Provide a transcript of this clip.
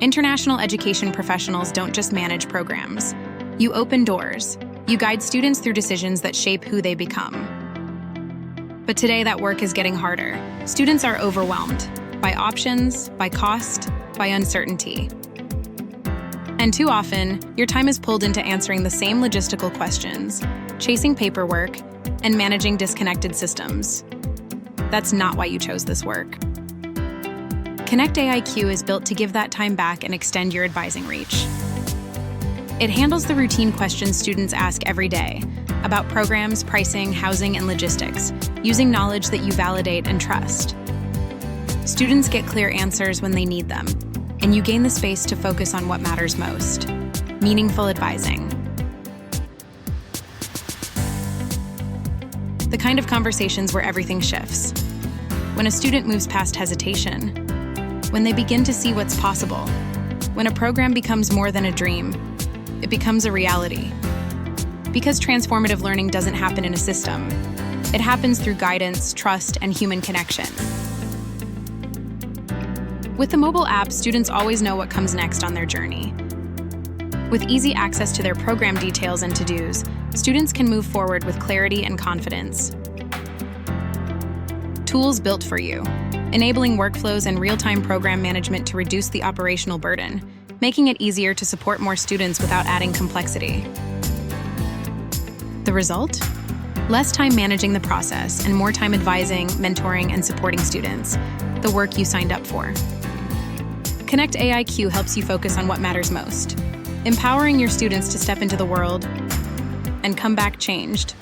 International education professionals don't just manage programs. You open doors. You guide students through decisions that shape who they become. But today, that work is getting harder. Students are overwhelmed by options, by cost, by uncertainty. And too often, your time is pulled into answering the same logistical questions, chasing paperwork, and managing disconnected systems. That's not why you chose this work. Connect AIQ is built to give that time back and extend your advising reach. It handles the routine questions students ask every day about programs, pricing, housing, and logistics, using knowledge that you validate and trust. Students get clear answers when they need them, and you gain the space to focus on what matters most: meaningful advising. The kind of conversations where everything shifts. When a student moves past hesitation, when they begin to see what's possible, when a program becomes more than a dream, it becomes a reality. Because transformative learning doesn't happen in a system, it happens through guidance, trust, and human connection. With the mobile app, students always know what comes next on their journey. With easy access to their program details and to-dos, students can move forward with clarity and confidence. Tools built for you, enabling workflows and real-time program management to reduce the operational burden, making it easier to support more students without adding complexity. The result? Less time managing the process and more time advising, mentoring, and supporting students, the work you signed up for. Connect AIQ helps you focus on what matters most, empowering your students to step into the world and come back changed.